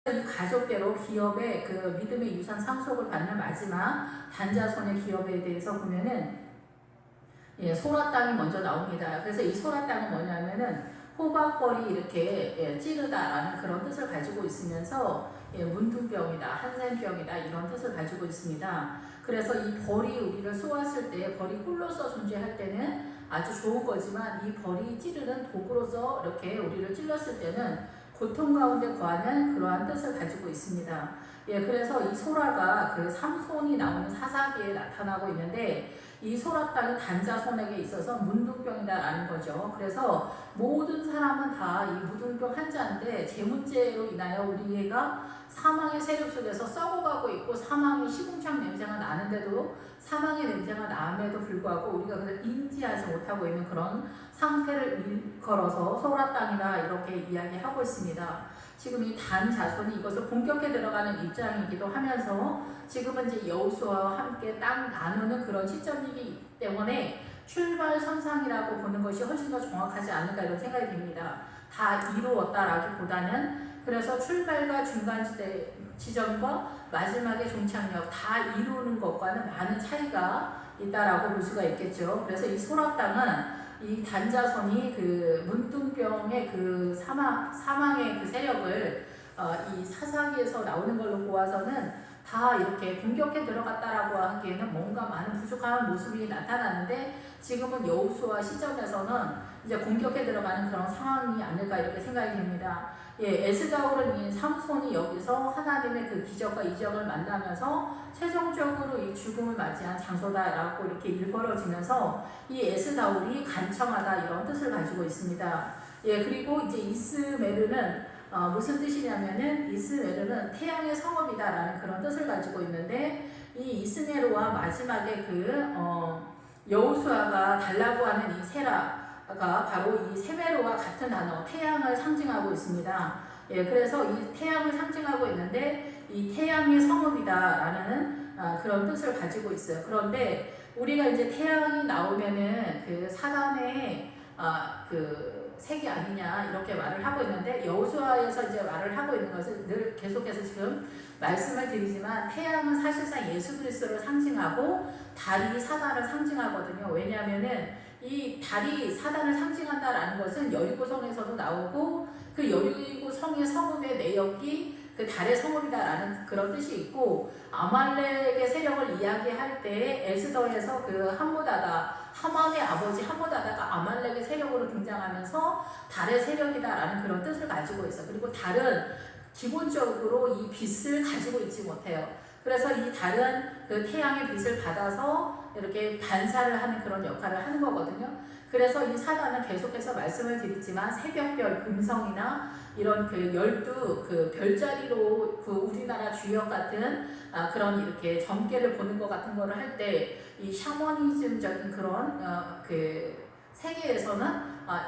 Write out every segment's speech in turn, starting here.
가족대로 기업의 그 믿음의 유산 상속을 받는 마지막 단자손의 기업에 대해서 보면은 소라 땅이 먼저 나옵니다. 그래서 이 소라 땅은 뭐냐면은 호박벌이 이렇게 찌르다라는 그런 뜻을 가지고 있으면서 문둥병이다, 한센병이다 이런 뜻을 가지고 있습니다. 그래서 이 벌이 우리를 쏘았을 때 벌이 꿀로서 존재할 때는 아주 좋은 거지만 이 벌이 찌르는 독으로서 이렇게 우리를 찔렀을 때는 고통 가운데 거하는 그러한 뜻을 가지고 있습니다. 그래서 이 소라가 그 삼손이 나오는 사사기에 나타나고 있는데 이 소라 땅이 단자손에게 있어서 문둥병이다라는 거죠. 그래서 모든 사람은 다 이 무둥병 환자인데 제 문제로 인하여 우리가 사망의 세력 속에서 썩어가고 있고 사망의 시궁창 냄새가 나는데도 사망의 냄새가 남에도 불구하고 우리가 그걸 인지하지 못하고 있는 그런 상태를 일컬어서 소라 땅이다 이렇게 이야기하고 있습니다. 지금 이 단 자손이 이것을 공격해 들어가는 입장이기도 하면서 지금은 이제 여호수아와 함께 땅 나누는 그런 시점이기 때문에 출발선상이라고 보는 것이 훨씬 더 정확하지 않을까 이런 생각이 듭니다. 다 이루었다라기보다는 그래서 출발과 중간 지점과 마지막의 종착역 다 이루는 것과는 많은 차이가 있다라고 볼 수가 있겠죠. 그래서 이 소라 땅은 이 단자손이 그 문둥병의 그 사망의 그 세력을 이 사사기에서 나오는 걸로 보아서는 다 이렇게 공격해 들어갔다라고 하기에는 뭔가 많은 부족한 모습이 나타나는데 지금은 여호수아 시점에서는 이제 공격해 들어가는 그런 상황이 아닐까 이렇게 생각이 됩니다. 에스다울은 이 삼손이 여기서 하나님의 그 기적과 이적을 만나면서 최종적으로 이 죽음을 맞이한 장소다라고 이렇게 일컬어지면서 이 에스다울이 간청하다 이런 뜻을 가지고 있습니다. 그리고 이제 이스메르는 무슨 뜻이냐면은 이스메르는 태양의 성읍이다라는 그런 뜻을 가지고 있는데 이 이스메르와 마지막에 그 여호수아가 달라고 하는 이 세라가 바로 이 세메르와 같은 단어 태양을 상징하고 있습니다. 그래서 이 태양을 상징하고 있는데 이 태양의 성읍이다라는 그런 뜻을 가지고 있어요. 그런데 우리가 이제 태양이 나오면은 그 사단의 그 색이 아니냐 이렇게 말을 하고 있는데 여호수아에서 이제 말을 하고 있는 것을 늘 계속해서 지금 말씀을 드리지만 태양은 사실상 예수 그리스도를 상징하고 달이 사단을 상징하거든요. 왜냐하면은 이 달이 사단을 상징한다라는 것은 여리고성에서도 나오고 그 여리고성의 성읍의 내역이 그 달의 성읍이다라는 그런 뜻이 있고 아말렉의 세력을 이야기할 때 에스더에서 그 하만의 아버지 함모다다가 아말렉의 세력으로 등장하면서 달의 세력이다라는 그런 뜻을 가지고 있어. 그리고 달은 기본적으로 이 빛을 가지고 있지 못해요. 그래서 이 달은 그 태양의 빛을 받아서 이렇게 반사를 하는 그런 역할을 하는 거거든요. 그래서 이 사단은 계속해서 말씀을 드리지만 새벽별 금성이나 이런 그 12 그 별자리로 그 우리나라 주역 같은 그런 이렇게 점괘를 보는 것 같은 거를 할 때 이 샤머니즘적인 그런 그 세계에서는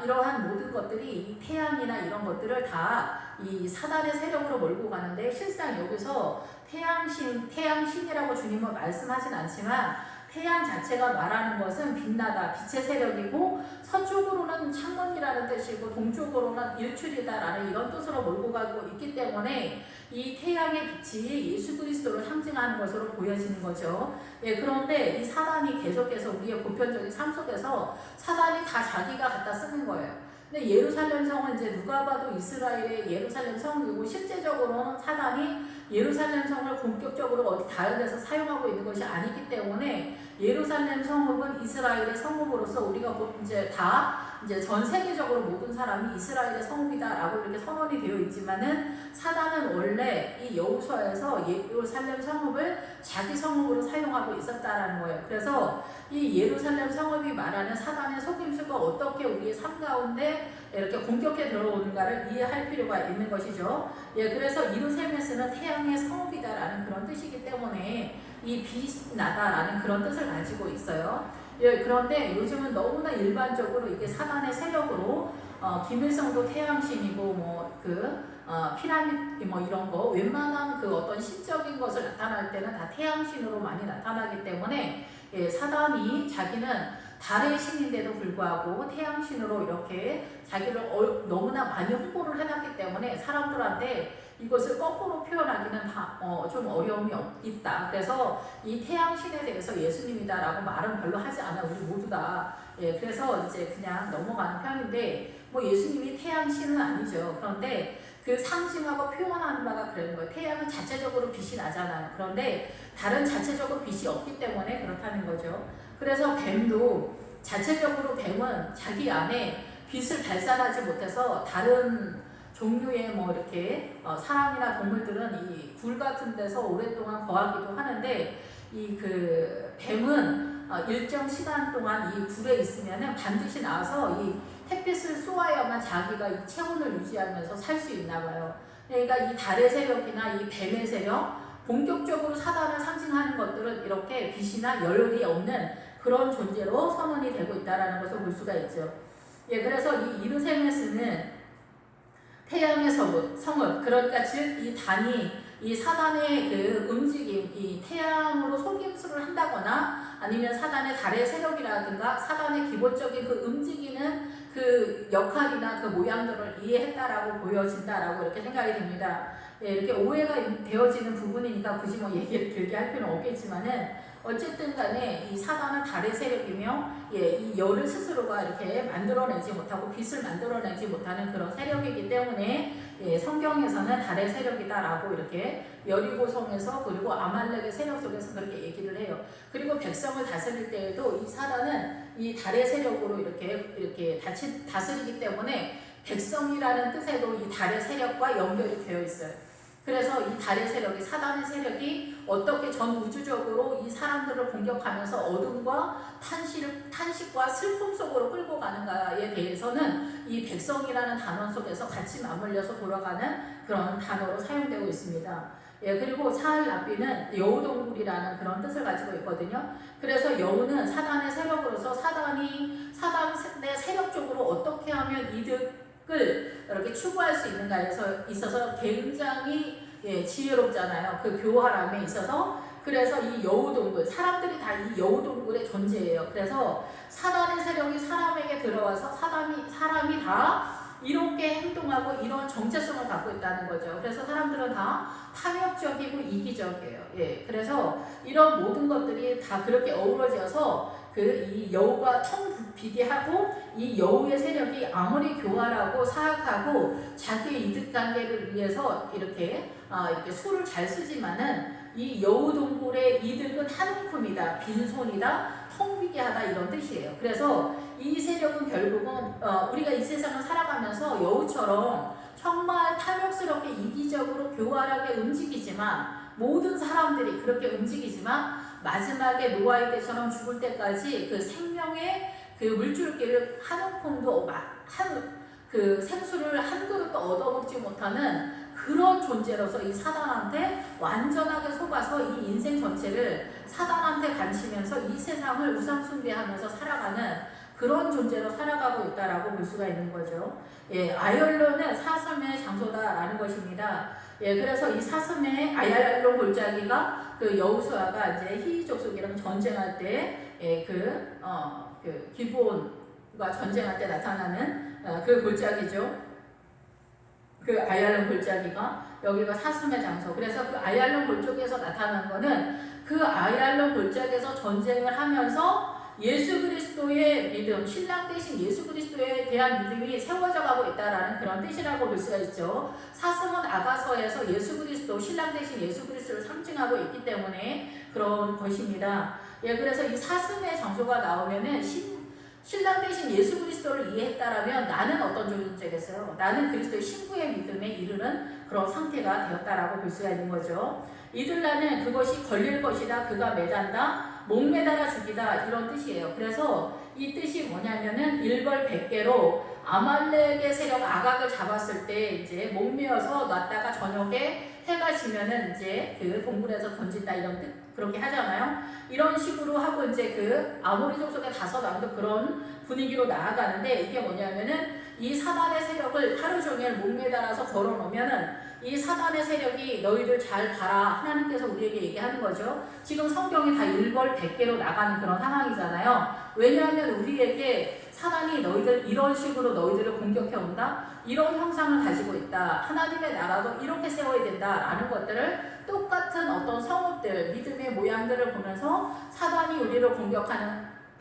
이러한 모든 것들이 이 태양이나 이런 것들을 다 이 사단의 세력으로 몰고 가는데 실상 여기서 태양신이라고 주님은 말씀하진 않지만 태양 자체가 말하는 것은 빛나다, 빛의 세력이고 서쪽으로는 창문이라는 뜻이고 동쪽으로는 일출이다라는 이런 뜻으로 몰고 가고 있기 때문에 이 태양의 빛이 예수 그리스도를 상징하는 것으로 보여지는 거죠. 그런데 이 사단이 계속해서 우리의 보편적인 삶 속에서 사단이 다 자기가 갖다 쓰는 거예요. 근데 예루살렘 성은 이제 누가 봐도 이스라엘의 예루살렘 성이고 실제적으로는 사단이 예루살렘 성을 본격적으로 어디 다른 데서 사용하고 있는 것이 아니기 때문에 예루살렘 성읍은 이스라엘의 성읍으로서 우리가 이제 전 세계적으로 모든 사람이 이스라엘의 성읍이다라고 이렇게 선언이 되어 있지만은 사단은 원래 이 여호수아에서 예루살렘 성읍을 자기 성읍으로 사용하고 있었다라는 거예요. 그래서 이 예루살렘 성읍이 말하는 사단의 속임수가 어떻게 우리의 삶 가운데 이렇게 공격해 들어오는가를 이해할 필요가 있는 것이죠. 그래서 이루세메스는 태양의 성읍이다라는 그런 뜻이기 때문에 이 빛나다라는 그런 뜻을 가지고 있어요. 그런데 요즘은 너무나 일반적으로 이게 사단의 세력으로 김일성도 태양신이고 피라미드 이런 거 웬만한 그 어떤 신적인 것을 나타날 때는 다 태양신으로 많이 나타나기 때문에 사단이 자기는 달의 신인데도 불구하고 태양신으로 이렇게 자기를 너무나 많이 홍보를 해놨기 때문에 사람들한테 이것을 거꾸로 표현하기는 좀 어려움이 있다. 그래서 이 태양신에 대해서 예수님이다라고 말은 별로 하지 않아 우리 모두 다. 예, 그래서 이제 그냥 넘어가는 편인데 뭐 예수님이 태양신은 아니죠. 그런데 그 상징하고 표현하는 바가 그런 거예요. 태양은 자체적으로 빛이 나잖아요. 그런데 다른 자체적으로 빛이 없기 때문에 그렇다는 거죠. 그래서 뱀도 자체적으로 뱀은 자기 안에 빛을 발산하지 못해서 다른 종류의 뭐 이렇게 사람이나 동물들은 이 굴 같은 데서 오랫동안 거하기도 하는데 이 그 뱀은 일정 시간 동안 이 굴에 있으면은 반드시 나와서 이 햇빛을 쏘아야만 자기가 이 체온을 유지하면서 살 수 있나 봐요. 그러니까 이 달의 세력이나 이 뱀의 세력, 본격적으로 사단을 상징하는 것들은 이렇게 빛이나 열이 없는 그런 존재로 선언이 되고 있다는 것을 볼 수가 있죠. 예, 그래서 이 이르세메스는 태양의 성읍, 그러니까 즉 이 단이 이 사단의 그 움직임, 이 태양으로 속임수를 한다거나 아니면 사단의 달의 세력이라든가 사단의 기본적인 그 움직이는 그 역할이나 그 모양들을 이해했다라고 보여진다라고 이렇게 생각이 됩니다. 예, 이렇게 오해가 되어지는 부분이니까 굳이 뭐 얘기를 길게 할 필요는 없겠지만은 어쨌든 간에 이 사단은 달의 세력이며 예, 이 열을 스스로가 이렇게 만들어내지 못하고 빛을 만들어내지 못하는 그런 세력이기 때문에 예, 성경에서는 달의 세력이다라고 이렇게 여리고성에서 그리고 아말렉의 세력 속에서 그렇게 얘기를 해요. 그리고 백성을 다스릴 때에도 이 사단은 이 달의 세력으로 이렇게 다스리기 때문에 백성이라는 뜻에도 이 달의 세력과 연결이 되어 있어요. 그래서 이 달의 세력이 사단의 세력이 어떻게 전 우주적으로 이 사람들을 공격하면서 어둠과 탄식과 슬픔 속으로 끌고 가는가에 대해서는 이 백성이라는 단어 속에서 같이 맞물려서 돌아가는 그런 단어로 사용되고 있습니다. 예, 그리고 사할라피는 여우동굴이라는 그런 뜻을 가지고 있거든요. 그래서 여우는 사단의 세력으로서 사단의 세력적으로 어떻게 하면 이득을 이렇게 추구할 수 있는가에 있어서 굉장히 예, 지혜롭잖아요. 그 교활함에 있어서. 그래서 이 여우동굴, 사람들이 다 이 여우동굴의 존재예요. 그래서 사단의 세력이 사람에게 들어와서 사람이 다 이렇게 행동하고 이런 정체성을 갖고 있다는 거죠. 그래서 사람들은 다 탐욕적이고 이기적이에요. 예, 그래서 이런 모든 것들이 다 그렇게 어우러져서 이 여우가 텅 비디하고 이 여우의 세력이 아무리 교활하고 사악하고 자기의 이득관계를 위해서 이렇게 수를 잘 쓰지만은 이 여우동굴의 이득은 한 움큼이다, 빈손이다, 텅 비게 하다 이런 뜻이에요. 그래서 이 세력은 결국은 우리가 이 세상을 살아가면서 여우처럼 정말 탐욕스럽게 이기적으로 교활하게 움직이지만 모든 사람들이 그렇게 움직이지만 마지막에 노아의 때처럼 죽을 때까지 그 생명의 그 물줄기를 한 움큼도 그 생수를 한 그릇도 얻어먹지 못하는 그런 존재로서 이 사단한테 완전하게 속아서 이 인생 전체를 사단한테 간치면서 이 세상을 우상숭배하면서 살아가는 그런 존재로 살아가고 있다라고 볼 수가 있는 거죠. 예, 아얄론은 사슴의 장소다라는 것입니다. 예, 그래서 이 사슴의 아얄론 골짜기가 그 여호수아가 이제 히위 족속이랑 전쟁할 때 예, 그 기브온과 전쟁할 때 나타나는 그 골짜기죠. 그 아얄론 골짜기가 여기가 사슴의 장소. 그래서 그 아얄론 골짜기에서 나타난 거는 그 아얄론 골짜기에서 전쟁을 하면서 예수 그리스도의 믿음, 신랑 대신 예수 그리스도에 대한 믿음이 세워져 가고 있다라는 그런 뜻이라고 볼 수가 있죠. 사슴은 아가서에서 예수 그리스도, 신랑 대신 예수 그리스도를 상징하고 있기 때문에 그런 것입니다. 예, 그래서 이 사슴의 장소가 나오면은 신랑 대신 예수 그리스도를 이해했다라면 나는 어떤 존재겠어요? 나는 그리스도의 신부의 믿음에 이르는 그런 상태가 되었다라고 볼 수가 있는 거죠. 이들라는 그것이 걸릴 것이다, 그가 매단다, 목매달아 죽이다 이런 뜻이에요. 그래서 이 뜻이 뭐냐면은 일벌백계로 아말렉의 세력 아각을 잡았을 때 이제 목매어서 놨다가 저녁에 해가 지면은 이제 그 동굴에서 던진다 이런 뜻 그렇게 하잖아요. 이런 식으로 하고 이제 그 아모리 족속의 다섯 왕도 그런 분위기로 나아가는데 이게 뭐냐면은 이 사단의 세력을 하루 종일 목매달아서 걸어놓으면은 이 사단의 세력이 너희들 잘 봐라. 하나님께서 우리에게 얘기하는 거죠. 지금 성경이 다 일벌백계로 나가는 그런 상황이잖아요. 왜냐하면 우리에게 사단이 너희들 이런 식으로 너희들을 공격해 온다. 이런 형상을 가지고 있다. 하나님의 나라도 이렇게 세워야 된다라는 것들을 똑같은 어떤 성읍들, 믿음의 모양들을 보면서 사단이 우리를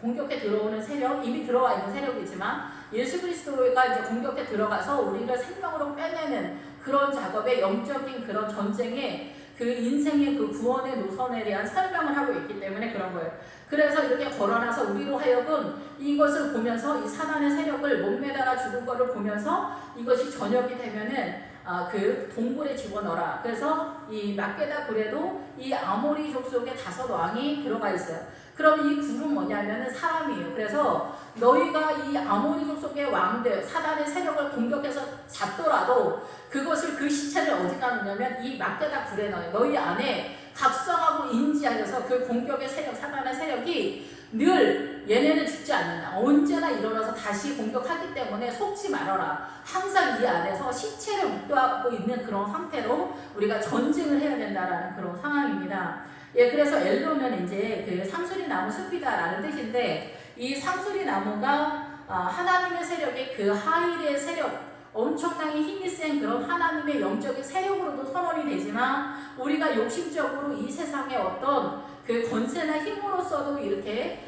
공격해 들어오는 세력, 이미 들어와 있는 세력이지만 예수 그리스도가 이제 공격해 들어가서 우리를 생명으로 빼내는 그런 작업의 영적인 그런 전쟁에 그 인생의 그 구원의 노선에 대한 설명을 하고 있기 때문에 그런 거예요. 그래서 이렇게 걸어놔서 우리로 하여금 이것을 보면서 이 사단의 세력을 목매달아 죽은 거를 보면서 이것이 저녁이 되면은 그 동굴에 집어넣어라. 그래서 이 막게다 굴에도 이 아모리 족속의 5왕이 들어가 있어요. 그럼 이 굴은 뭐냐면은 사람이에요. 그래서 너희가 이 아모리 족속의 왕들, 사단의 세력을 공격해서 잡더라도 그것을 그 시체를 어디다 놓냐면 이 막게다 굴에 넣어요. 너희 안에 각성하고 인지하여서 그 공격의 세력, 사단의 세력이 늘 얘네는 죽지 않는다. 언제나 일어나서 다시 공격하기 때문에 속지 말아라. 항상 이 안에서 시체를 묵도하고 있는 그런 상태로 우리가 전쟁을 해야 된다라는 그런 상황입니다. 예, 그래서 엘로는 이제 그 상수리 나무 숲이다라는 뜻인데 이 상수리 나무가 하나님의 세력의 그 하일의 세력, 엄청나게 힘이 센 그런 하나님의 영적인 세력으로도 선언이 되지만 우리가 욕심적으로 이 세상의 어떤 그 권세나 힘으로서도 이렇게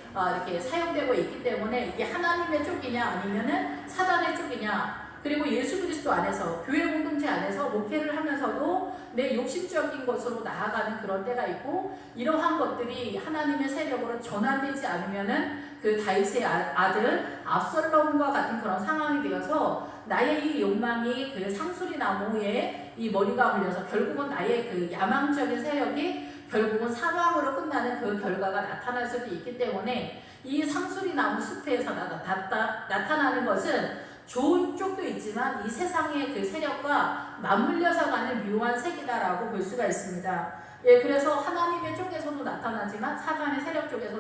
사용되고 있기 때문에 이게 하나님의 쪽이냐 아니면은 사단의 쪽이냐, 그리고 예수 그리스도 안에서 교회 공동체 안에서 목회를 하면서도 내 욕심적인 것으로 나아가는 그런 때가 있고, 이러한 것들이 하나님의 세력으로 전환되지 않으면은 그 다윗의 아들 압살롬과 같은 그런 상황이 되어서 나의 이 욕망이 그 상수리 나무에 이 머리가 걸려서 결국은 나의 그 야망적인 세력이 결국은 사망으로 끝나는 그 결과가 나타날 수도 있기 때문에 이 상수리 나무 숲에서 나타나는 것은 좋은 쪽도 있지만 이 세상의 그 세력과 맞물려서 가는 묘한 색이다라고 볼 수가 있습니다. 예, 그래서 하나님의 쪽에서도 나타나지만 사단의 세력 쪽에서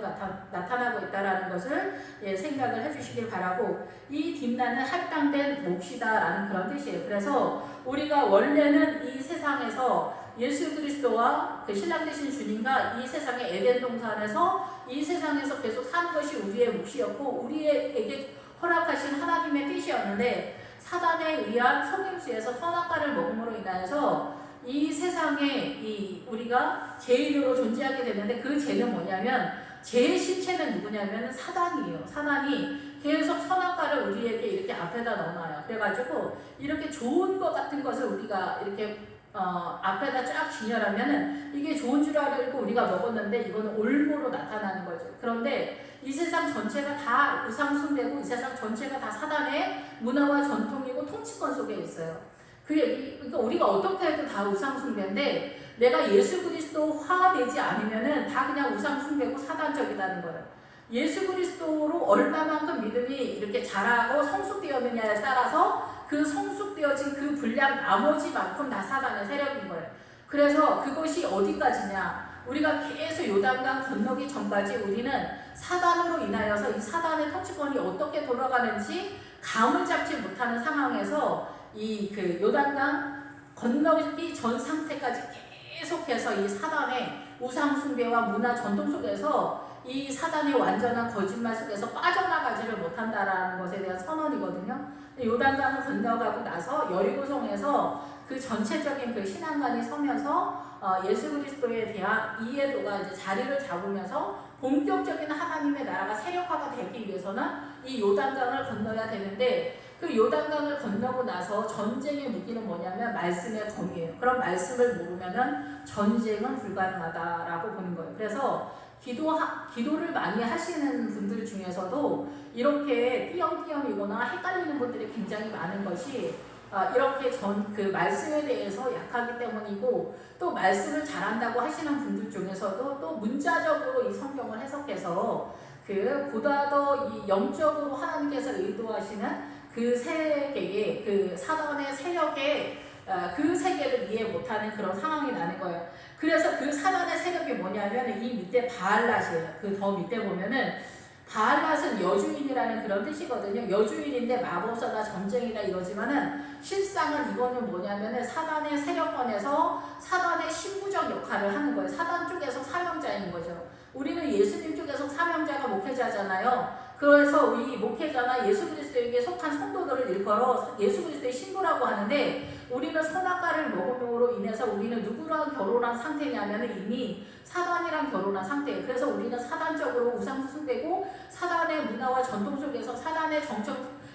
나타나고 있다라는 것을 생각을 해주시길 바라고, 이 딥나는 할당된 몫이다라는 그런 뜻이에요. 그래서 우리가 원래는 이 세상에서 예수 그리스도와 그 신랑 되신 주님과 이 세상의 에덴 동산에서 이 세상에서 계속 사는 것이 우리의 몫이었고 우리에게 허락하신 하나님의 뜻이었는데, 사단에 의한 속임수에서 선악과를 먹음으로 인하여서 이 세상에 우리가 죄인으로 존재하게 되는데, 그 죄는 뭐냐면 죄의 실체는 누구냐면 사단이에요. 사단이 계속 선악과를 우리에게 이렇게 앞에다 넣어놔요. 그래가지고 이렇게 좋은 것 같은 것을 우리가 이렇게 앞에다 쫙 진열하면은 이게 좋은 줄 알고 우리가 먹었는데 이거는 올무로 나타나는 거죠. 그런데 이 세상 전체가 다 우상숭배고 이 세상 전체가 다 사단의 문화와 전통이고 통치권 속에 있어요. 그러니까 우리가 어떻게 해도 다 우상숭배인데 내가 예수 그리스도화 되지 않으면은 다 그냥 우상숭배고 사단적이라는 거예요. 예수 그리스도로 얼마만큼 믿음이 이렇게 자라고 성숙되었느냐에 따라서 그 성숙되어진 그 분량 나머지만큼 다 사단의 세력인 거예요. 그래서 그것이 어디까지냐, 우리가 계속 요단강 건너기 전까지 우리는 사단으로 인하여서 이 사단의 통치권이 어떻게 돌아가는지 감을 잡지 못하는 상황에서 이 그 요단강 건너기 전 상태까지 계속해서 이 사단의 우상숭배와 문화 전통 속에서 이 사단의 완전한 거짓말 속에서 빠져나가지를 못한다라는 것에 대한 선언이거든요. 요단강을 건너가고 나서 여리고성에서 그 전체적인 그 신앙관이 서면서 예수 그리스도에 대한 이해도가 이제 자리를 잡으면서 본격적인 하나님의 나라가 세력화가 되기 위해서는 이 요단강을 건너야 되는데, 그 요단강을 건너고 나서 전쟁의 무기는 뭐냐면 말씀의 검이에요. 그런 말씀을 모르면은 전쟁은 불가능하다라고 보는 거예요. 그래서 기도를 많이 하시는 분들 중에서도 이렇게 띄엄띄엄이거나 헷갈리는 분들이 굉장히 많은 것이 이렇게 그 말씀에 대해서 약하기 때문이고, 또 말씀을 잘한다고 하시는 분들 중에서도 또 문자적으로 이 성경을 해석해서 그 보다 더 이 영적으로 하나님께서 의도하시는 그 세계의 그 사단의 세력의 그 세계를 이해 못하는 그런 상황이 나는 거예요. 그래서 그 사단의 세력이 뭐냐면 이 밑에 바알랏이에요. 그 더 밑에 보면은 바알랏은 여주인이라는 그런 뜻이거든요. 여주인인데 마법사다, 점쟁이다 이러지만은 실상은 이거는 뭐냐면은 사단의 세력권에서 사단의 신부적 역할을 하는 거예요. 사단 쪽에서 사명자인 거죠. 우리는 예수님 쪽에서 사명자가 목회자잖아요. 그래서 이 목회자나 예수 그리스도에게 속한 성도들을 일컬어 예수 그리스도의 신부라고 하는데, 우리는 선악과를 먹음으로 인해서 우리는 누구랑 결혼한 상태냐면 이미 사단이랑 결혼한 상태예요. 그래서 우리는 사단적으로 우상숭배고 사단의 문화와 전통 속에서 사단의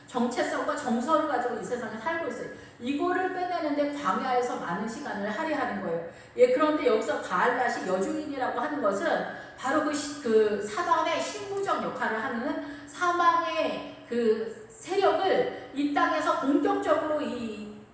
정체성과 정서를 가지고 이 세상에 살고 있어요. 이거를 빼내는데 광야에서 많은 시간을 할애하는 거예요. 예, 그런데 여기서 바알랏이 여주인이라고 하는 것은 바로 그 사단의 신부적 역할을 하는 사망의 그 세력을 이 땅에서 본격적으로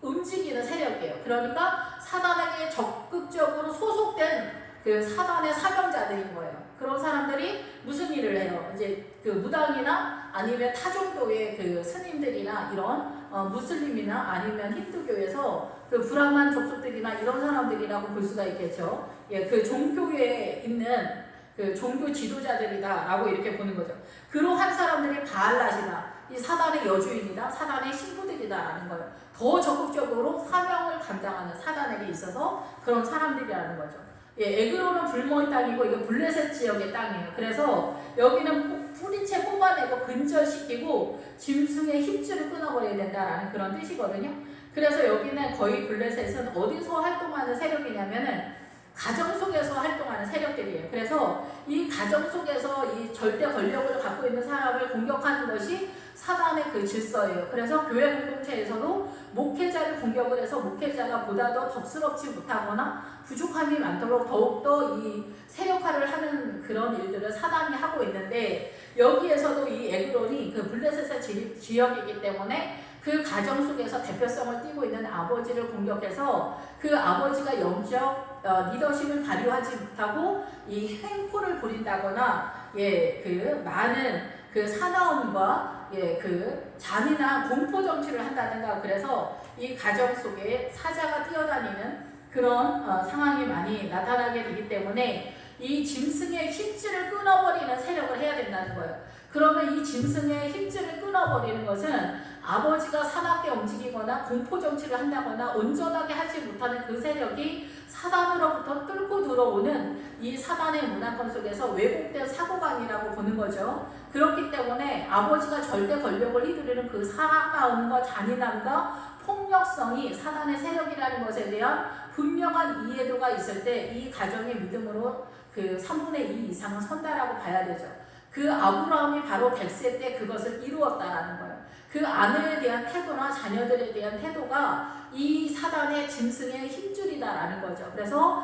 움직이는 세력이에요. 그러니까 사단에게 적극적으로 소속된 그 사단의 사명자들인 거예요. 그런 사람들이 무슨 일을 해요? 이제 그 무당이나 아니면 타종교의 그 스님들이나 이런 무슬림이나 아니면 힌두교에서 그 브라만 족속들이나 이런 사람들이라고 볼 수가 있겠죠. 예, 그 종교에 있는 그 종교 지도자들이다라고 이렇게 보는 거죠. 그러한 사람들이 바알랏이다, 이 사단의 여주인이다, 사단의 신부들이다라는 거예요. 더 적극적으로 사명을 감당하는 사단에게 있어서 그런 사람들이라는 거죠. 예, 에그로는 불모의 땅이고 이거 블레셋 지역의 땅이에요. 그래서 여기는 뿌리채 뽑아내고 근절시키고 짐승의 힘줄을 끊어버려야 된다라는 그런 뜻이거든요. 그래서 여기는 거의 블레셋은 어디서 활동하는 세력이냐면은 가정 속에서 활동하는 세력들이에요. 그래서 이 가정 속에서 이 절대 권력을 갖고 있는 사람을 공격하는 것이 사단의 그 질서예요. 그래서 교회 공동체에서도 목회자를 공격을 해서 목회자가 보다 더 덕스럽지 못하거나 부족함이 많도록 더욱더 이 세력화를 하는 그런 일들을 사단이 하고 있는데, 여기에서도 이 에그론이 그 블레셋의 지역이기 때문에 그 가정 속에서 대표성을 띠고 있는 아버지를 공격해서 그 아버지가 영적 리더십을 발휘하지 못하고 이 횡포를 부린다거나, 예, 그 많은 그 사나움과 예, 그 잔인한 공포 정치를 한다든가, 그래서 이 가정 속에 사자가 뛰어다니는 그런 상황이 많이 나타나게 되기 때문에 이 짐승의 힘줄을 끊어버리는 세력을 해야 된다는 거예요. 그러면 이 짐승의 힘줄을 끊어버리는 것은 아버지가 사납게 움직이거나 공포 정치를 한다거나 온전하게 하지 못하는 그 세력이 사단으로부터 뚫고 들어오는 이 사단의 문화권 속에서 왜곡된 사고관이라고 보는 거죠. 그렇기 때문에 아버지가 절대 권력을 휘두르는 그 사나움과 잔인함과 폭력성이 사단의 세력이라는 것에 대한 분명한 이해도가 있을 때 이 가정의 믿음으로 그 3분의 2 이상은 선다라고 봐야 되죠. 그 아브라함이 바로 100세 때 그것을 이루었다라는 거예요. 그 아내에 대한 태도나 자녀들에 대한 태도가 이 사단의 짐승의 힘줄이다라는 거죠. 그래서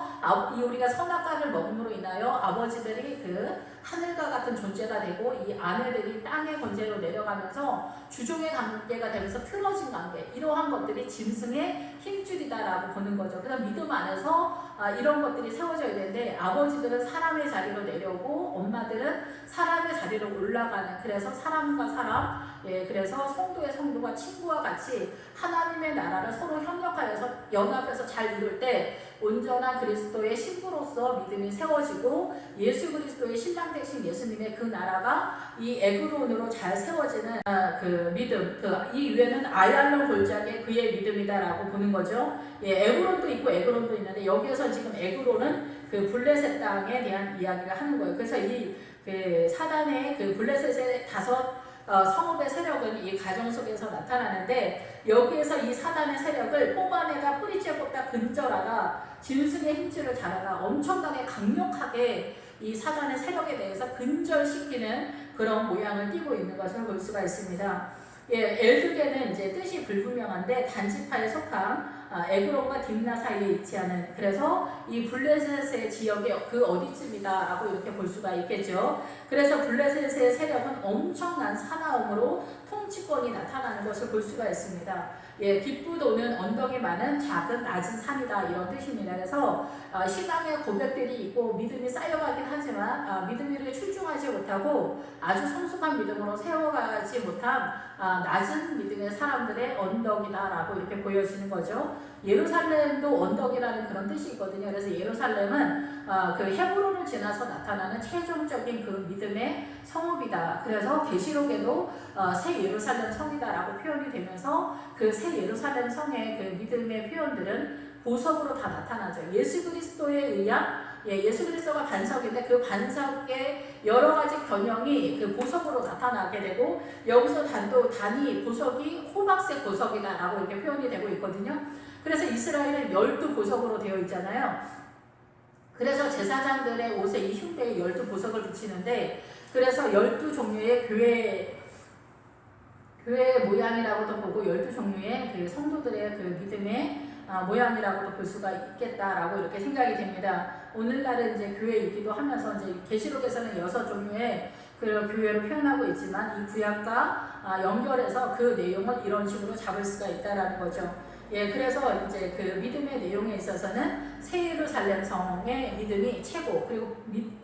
우리가 선악과를 먹음으로 인하여 아버지들이 그 하늘과 같은 존재가 되고 이 아내들이 땅의 권세로 내려가면서 주종의 관계가 되면서 틀어진 관계, 이러한 것들이 짐승의 힘줄이다라고 보는 거죠. 그래서 믿음 안에서 이런 것들이 세워져야 되는데, 아버지들은 사람의 자리로 내려오고 엄마들은 사람의 자리로 올라가는, 그래서 사람과 사람, 예, 그래서 성도의 성도가 친구와 같이 하나님의 나라를 서로 협력하여서 연합해서 잘 이룰 때 온전한 그리스도의 신부로서 믿음이 세워지고 예수 그리스도의 신랑 되신 예수님의 그 나라가 이 에그론으로 잘 세워지는 그 믿음, 이 위에는 아얄론 골짜기의 그의 믿음이다라고 보는 거죠. 예, 에그론도 있고 에그론도 있는데 여기에서 지금 에그론은 그 블레셋 땅에 대한 이야기를 하는 거예요. 그래서 이 그 사단의 그 블레셋의 5 성읍의 세력은 이 가정 속에서 나타나는데, 여기에서 이 사단의 세력을 뽑아내다, 뿌리째 뽑다, 근절하다, 짐승의 힘줄을 자라다, 엄청나게 강력하게 이 사단의 세력에 대해서 근절시키는 그런 모양을 띠고 있는 것을 볼 수가 있습니다. 예, 엘드게는 이제 뜻이 불분명한데 단지파에 속한 에그론과 딥나 사이에 위치하는, 그래서 이 블레셋의 지역이 그 어디쯤이다라고 이렇게 볼 수가 있겠죠. 그래서 블레셋의 세력은 엄청난 사나움으로 통치권이 나타나는 것을 볼 수가 있습니다. 예, 깃부도는 언덕이 많은 작은 낮은 산이다, 이런 뜻입니다. 그래서 신앙의 고백들이 있고 믿음이 쌓여가긴 하지만 믿음이 출중하지 못하고 아주 성숙한 믿음으로 세워가지 못한 낮은 믿음의 사람들의 언덕이다라고 이렇게 보여지는 거죠. 예루살렘도 언덕이라는 그런 뜻이 있거든요. 그래서 예루살렘은 그 헤브론을 지나서 나타나는 최종적인 그 믿음의 성읍이다. 그래서 계시록에도 새 예루살렘 성이다라고 표현이 되면서 그 새 예루살렘 성의 그 믿음의 표현들은 보석으로 다 나타나죠. 예수 그리스도에 의한 예수 그리스도가 반석인데 그 반석의 여러 가지 변형이 그 보석으로 나타나게 되고 여기서 단이 보석이 호박색 보석이다라고 이렇게 표현이 되고 있거든요. 그래서 이스라엘은 12보석으로 되어 있잖아요. 그래서 제사장들의 옷에 이 흉배에 12보석을 붙이는데 그래서 12종류의 교회 모양이라고도 보고 12종류의 그 성도들의 그 믿음의 모양이라고도 볼 수가 있겠다라고 이렇게 생각이 됩니다. 오늘날은 이제 교회이기도 하면서 이제 계시록에서는 6종류의 그 교회로 표현하고 있지만 이 구약과 연결해서 그 내용을 이런 식으로 잡을 수가 있다라는 거죠. 그래서 이제 그 믿음의 내용에 있어서는 새 예루살렘 성의 믿음이 최고, 그리고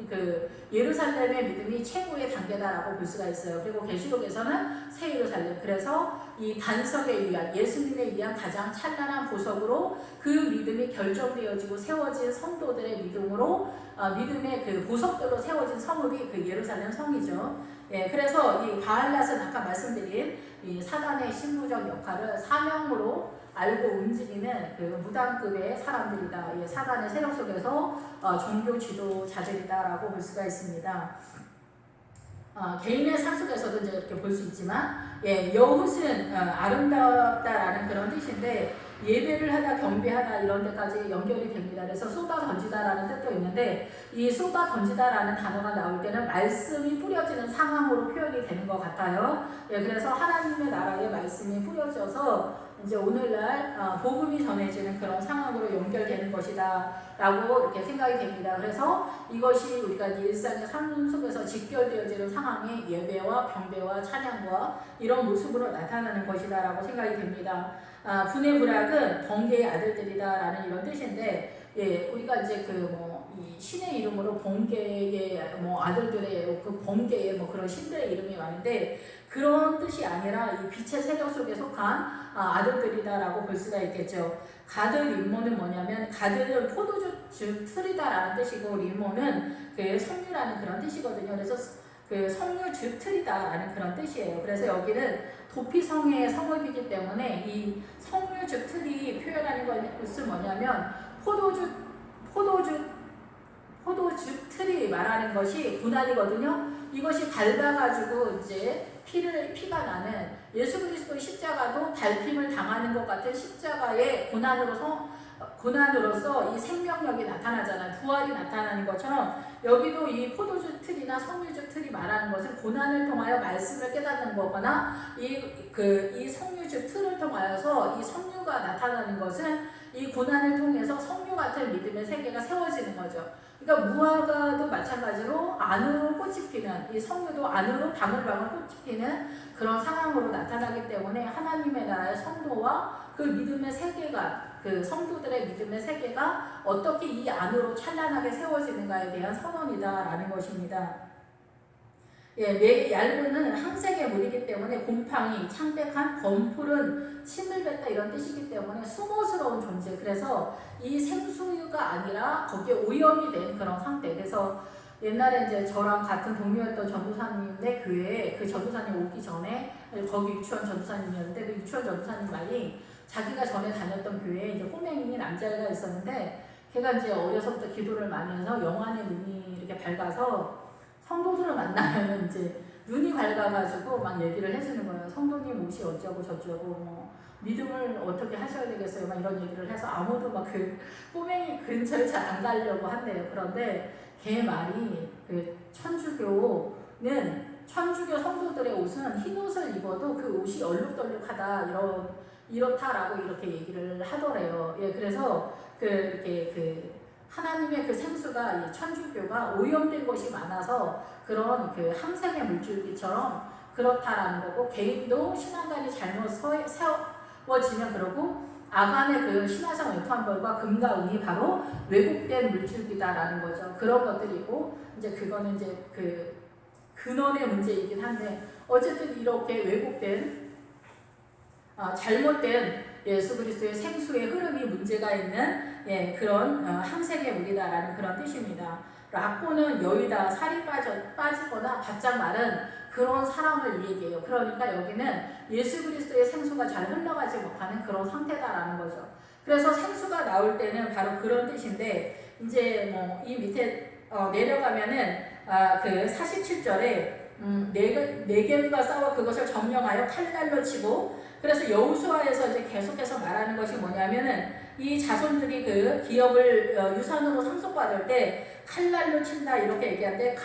그 예루살렘의 믿음이 최고의 단계다라고 볼 수가 있어요. 그리고 계시록에서는 새 예루살렘, 그래서 이 반석에 의한 예수님에 의한 가장 찬란한 보석으로 그 믿음이 결정되어지고 세워진 성도들의 믿음으로 믿음의 그 보석들로 세워진 성읍이 그 예루살렘 성이죠. 그래서 이 바알랏은 아까 말씀드린 이 사단의 신부적 역할을 사명으로 알고 움직이는 그 무당급의 사람들이다. 사단의 세력 속에서 종교 지도자들이다라고 볼 수가 있습니다. 개인의 삶 속에서도 이제 이렇게 볼 수 있지만, 여훗은 아름답다라는 그런 뜻인데, 예배를 하다, 경배하다 이런 데까지 연결이 됩니다. 그래서 쏟아 던지다라는 뜻도 있는데, 이 쏟아 던지다라는 단어가 나올 때는 말씀이 뿌려지는 상황으로 표현이 되는 것 같아요. 그래서 하나님의 나라의 말씀이 뿌려져서 이제 오늘날 복음이 전해지는 그런 상황으로 연결되는 것이다 라고 이렇게 생각이 됩니다. 그래서 이것이 우리가 일상의 삶 속에서 직결되어지는 상황이 예배와 경배와 찬양과 이런 모습으로 나타나는 것이다 라고 생각이 됩니다. 분의 불악은 번개의 아들들이다 라는 이런 뜻인데, 우리가 이제 이 신의 이름으로 번개의 아들들의 그 번개의 그런 신들의 이름이 많은데, 그런 뜻이 아니라 이 빛의 세력 속에 속한 아들들이다라고 볼 수가 있겠죠. 가드 림모는 뭐냐면, 가드는 포도주 틀이다라는 뜻이고, 림모는 그 석류라는 그런 뜻이거든요. 그래서 그 석류주 틀이다라는 그런 뜻이에요. 그래서 여기는 도피성의 성읍이기 때문에 이 석류주 틀이 표현하는 것은 뭐냐면, 포도주 틀이 말하는 것이 고난이거든요. 이것이 밟아가지고 이제 피가 나는 예수 그리스도의 십자가도 밟힘을 당하는 것 같은 십자가의 고난으로서 이 생명력이 나타나잖아요. 부활이 나타나는 것처럼 여기도 이 포도주 틀이나 석류주 틀이 말하는 것은 고난을 통하여 말씀을 깨닫는 거거나 이 석류주 틀을 통하여서 이 석류가 나타나는 것은 이 고난을 통해서 석류 같은 믿음의 세계가 세워지는 거죠. 그러니까 무화과도 마찬가지로 안으로 꽃이 피는, 이 석류도 안으로 방울방울 꽃이 피는 그런 상황으로 나타나기 때문에 하나님의 나라의 성도와 그 믿음의 세계가, 그 성도들의 믿음의 세계가 어떻게 이 안으로 찬란하게 세워지는가에 대한 선언이다라는 것입니다. 얇은은 항색의 물이기 때문에 곰팡이, 창백한, 검풀은 침을 뱉다 이런 뜻이기 때문에 수모스러운 존재. 그래서 이 생수가 아니라 거기에 오염이 된 그런 상태. 그래서 옛날에 이제 저랑 같은 동료였던 전도사님의 교회에 그 전도사님 오기 전에 거기 유치원 전도사님이었는데 그 유치원 전도사님 말이 자기가 전에 다녔던 교회에 이제 꼬맹이 남자애가 있었는데 걔가 이제 어려서부터 기도를 많이 해서 영안의 눈이 이렇게 밝아서 성도들을 만나면 이제 눈이 밝아가지고 막 얘기를 해주는 거예요. 성도님 옷이 어쩌고 저쩌고 믿음을 어떻게 하셔야 되겠어요. 막 이런 얘기를 해서 아무도 막 그 꼬맹이 근처에 잘 안 가려고 한대요. 그런데 걔 말이 그 천주교 성도들의 옷은 흰 옷을 입어도 그 옷이 얼룩덜룩하다 이렇다라고 이렇게 얘기를 하더래요. 그래서 하나님의 그 생수가 이 천주교가 오염된 것이 많아서 그런 그 항생의 물줄기처럼 그렇다라는 거고, 개인도 신앙관이 잘못 세워지면 그러고 아간의 그 신화상 외투한벌과 금과 은이 바로 왜곡된 물줄기다라는 거죠. 그런 것들이고 이제 그거는 이제 그 근원의 문제이긴 한데 어쨌든 이렇게 왜곡된 잘못된 예수 그리스도의 생수의 흐름이 문제가 있는 그런 항생의 물이다라는 그런 뜻입니다. 락고는 여의다 살이 빠지거나 바짝 마른 그런 사람을 얘기해요. 그러니까 여기는 예수 그리스도의 생수가 잘 흘러가지 못하는 그런 상태다라는 거죠. 그래서 생수가 나올 때는 바로 그런 뜻인데 이제 뭐 이 밑에 내려가면은 그 47절에 네겜과 싸워 그것을 점령하여 칼날로 치고 그래서 여호수아에서 이제 계속해서 말하는 것이 뭐냐면은 이 자손들이 그 기업을 유산으로 상속받을 때 칼날로 친다 이렇게 얘기하는데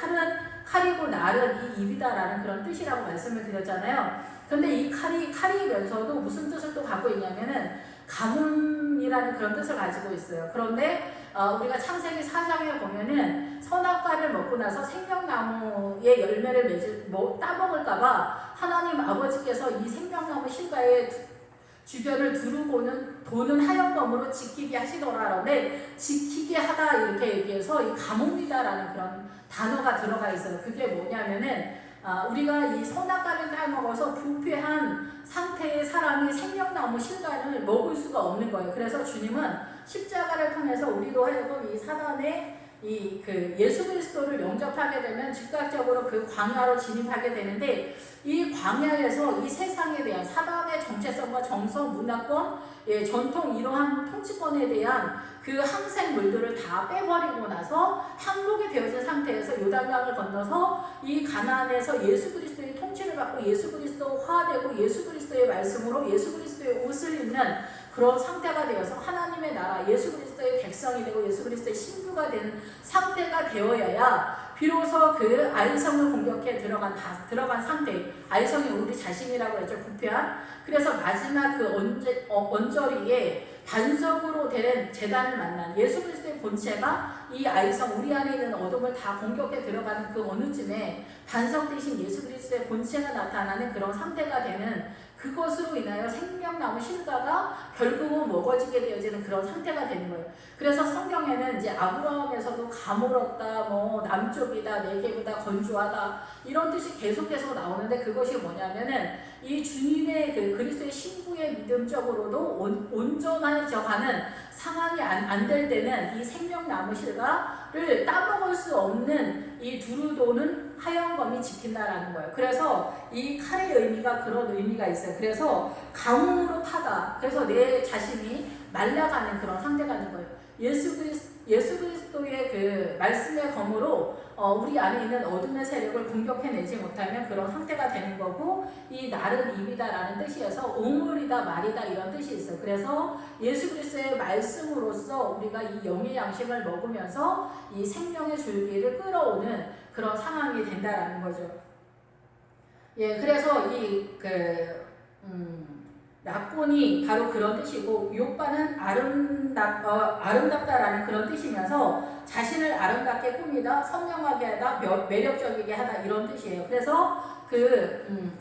칼이고 날은 이 입이다라는 그런 뜻이라고 말씀을 드렸잖아요. 근데 이 칼이면서도 무슨 뜻을 또 갖고 있냐면은 가뭄이라는 그런 뜻을 가지고 있어요. 그런데 우리가 창세기 4장에 보면은 선악과를 먹고 나서 생명나무의 열매를 따먹을까봐 하나님 아버지께서 이 생명나무 실과의 주변을 도는 하얀검으로 지키게 하시더라. 그런데 지키게 하다 이렇게 얘기해서 이 가뭄이다라는 그런 단어가 들어가 있어요. 그게 뭐냐면은 우리가 이 선악과를 따먹어서 부패한 상태의 사람이 생명나무 실과를 먹을 수가 없는 거예요. 그래서 주님은 십자가를 통해서 우리로 하여금 이 사단의 그 예수 그리스도를 영접하게 되면 즉각적으로 그 광야로 진입하게 되는데 이 광야에서 이 세상에 대한 사단의 정체성과 정성, 문화권, 전통 이러한 통치권에 대한 그 항생물들을 다 빼버리고 나서 항복이 되어진 상태에서 요단강을 건너서 이 가나안에서 예수 그리스도의 통치를 받고 예수 그리스도화되고 예수 그리스도의 말씀으로 예수 그리스도의 옷을 입는 그런 상태가 되어서 하나님의 나라 예수 그리스도의 백성이 되고 예수 그리스도의 신부가 되는 상태가 되어야야 비로소 그 아이성을 공격해 들어간 상태, 아이성이 우리 자신이라고 했죠. 부패한. 그래서 마지막 그 언저리에 반석으로 된 제단을 만난 예수 그리스도의 본체가 이 아이성 우리 안에 있는 어둠을 다 공격해 들어가는 그 어느 쯤에 반석 대신 예수 그리스도의 본체가 나타나는 그런 상태가 되는 그것으로 인하여 생명나무 실과가 결국은 먹어지게 되어지는 그런 상태가 되는 거예요. 그래서 성경에는 이제 아브라함에서도 가물었다, 뭐 남쪽이다, 네게보다 건조하다 이런 뜻이 계속해서 나오는데 그것이 뭐냐면은 이 주님의 그 그리스도의 신부의 믿음적으로도 온전해져 가는 상황이 안 될 때는 이 생명나무 실과를 따먹을 수 없는 이 두루 도는 하얀검이 지킨다라는 거예요. 그래서 이 칼의 의미가 그런 의미가 있어요. 그래서 가뭄으로 타다. 그래서 내 자신이 말라가는 그런 상태가 있는 거예요. 예수 그리스도의 그 말씀의 검으로 우리 안에 있는 어둠의 세력을 공격해내지 못하면 그런 상태가 되는 거고 이 날은 입이다라는 뜻이어서 우물이다 말이다 이런 뜻이 있어요. 그래서 예수 그리스도의 말씀으로써 우리가 이 영의 양식을 먹으면서 이 생명의 줄기를 끌어오는 그런 상황이 된다라는 거죠. 그래서 낙곤이 바로 그런 뜻이고 욕바는 아름답다라는 그런 뜻이면서 자신을 아름답게 꾸미다, 선명하게 하다, 매력적이게 하다 이런 뜻이에요. 그래서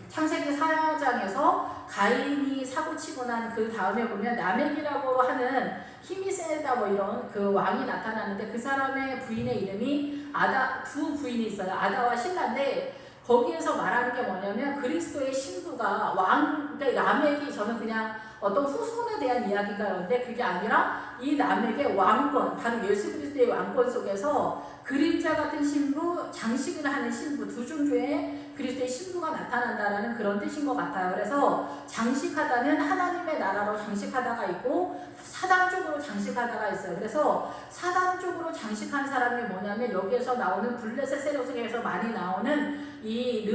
창세기 4장에서 가인이 사고치고 난 그 다음에 보면 라멕이라고 하는 힘이 세다 뭐 이런 그 왕이 나타나는데 그 사람의 부인의 이름이 두 부인이 있어요. 아다와 신라인데 거기에서 말하는 게 뭐냐면 그리스도의 신부가 그러니까 라멕이 저는 그냥 어떤 후손에 대한 이야기가였는데 그게 아니라 이 라멕의 왕권, 바로 예수 그리스도의 왕권 속에서 그림자 같은 신부, 장식을 하는 신부, 두 중에 그리스도의 신부가 나타난다라는 그런 뜻인 것 같아요. 그래서 장식하다는 하나님의 나라로 장식하다가 있고 사단 쪽으로 장식하다가 있어요. 그래서 사단 쪽으로 장식한 사람이 뭐냐면 여기에서 나오는 블레셋 세력 속에서 많이 나오는 이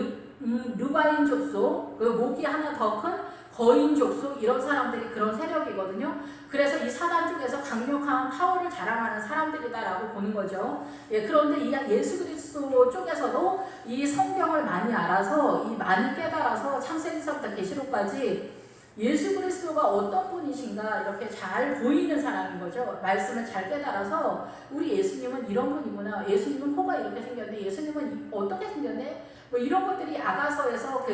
르바인 족속, 그 목이 하나 더 큰 거인 족속 이런 사람들이 그런 세력이거든요. 그래서 이 사단 쪽에서 강력한 파워를 자랑하는 사람들이다라고 보는 거죠. 그런데 이 예수 그리스도 쪽에서도 이 성경을 많이 알아서 많이 깨달아서 창세기서부터 계시록까지 예수 그리스도가 어떤 분이신가 이렇게 잘 보이는 사람인 거죠. 말씀을 잘 깨달아서 우리 예수님은 이런 분이구나. 예수님은 코가 이렇게 생겼네. 예수님은 어떻게 생겼네. 뭐 이런 것들이 아가서에서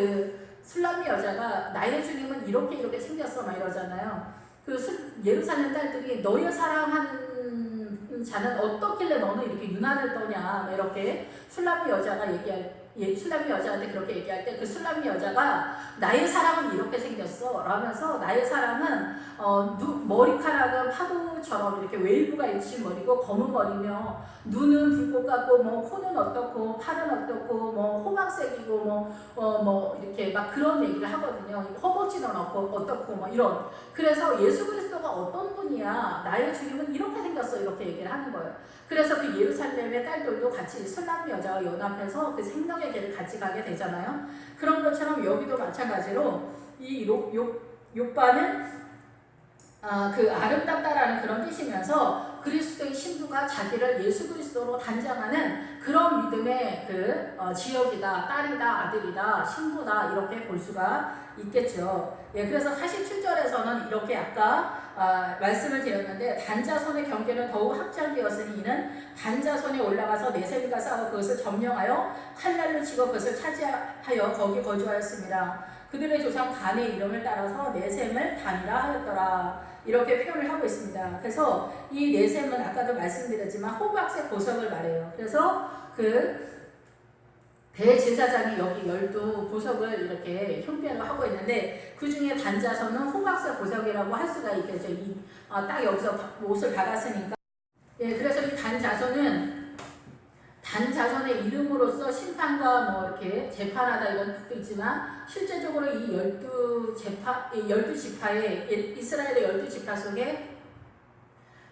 술람미 여자가 나의 주님은 이렇게 생겼어 막 이러잖아요. 예루살렘 딸들이 너의 사랑하는 자는 어떻길래 너는 이렇게 유난을 떠냐 이렇게 술람미 여자가 술람미 여자한테 그렇게 얘기할 때 그 술람미 여자가 나의 사람은 이렇게 생겼어 라면서 나의 사람은 머리카락은 파도처럼 이렇게 웨이브가 있으신 머리고 검은 머리며 눈은 불꽃 같고 뭐 코는 어떻고 팔은 어떻고 뭐 호박색이고 뭐 이렇게 막 그런 얘기를 하거든요. 허벅지는 어떻고 뭐 이런. 그래서 예수 그리스도가 어떤 분이야 나의 주님은 이렇게 생겼어 이렇게 얘기를 하는 거예요. 그래서 그 예루살렘의 딸들도 같이 술람미 여자와 연합해서 그 생명의 길을 같이 가게 되잖아요. 그런 것처럼 여기도 마찬가지로 이 욥바는 그 아름답다라는 그런 뜻이면서 그리스도의 신부가 자기를 예수 그리스도로 단장하는 그런 믿음의 그 지역이다, 딸이다, 아들이다, 신부다 이렇게 볼 수가 있겠죠. 예, 그래서 47절에서는 이렇게 아까 말씀을 드렸는데 단자손의 경계는 더욱 확장되었으니 이는 단자손에 올라가서 네셈과 싸워 그것을 점령하여 칼날로 치고 그것을 차지하여 거기 거주하였습니다. 그들의 조상 단의 이름을 따라서 네셈을 단이라 하였더라. 이렇게 표현을 하고 있습니다. 그래서 이 네셈은 아까도 말씀드렸지만 호박색 보석을 말해요. 그래서 그 대제사장이 여기 12보석을 이렇게 흉배를 하고 있는데 그 중에 단자손은 호박색 보석이라고 할 수가 있겠죠. 딱 여기서 옷을 박았으니까. 예, 그래서 이 단자손의 이름으로써 심판과 뭐 이렇게 재판하다 이런 뜻도 있지만 실제적으로 이 12지파의 이스라엘의 12지파 속에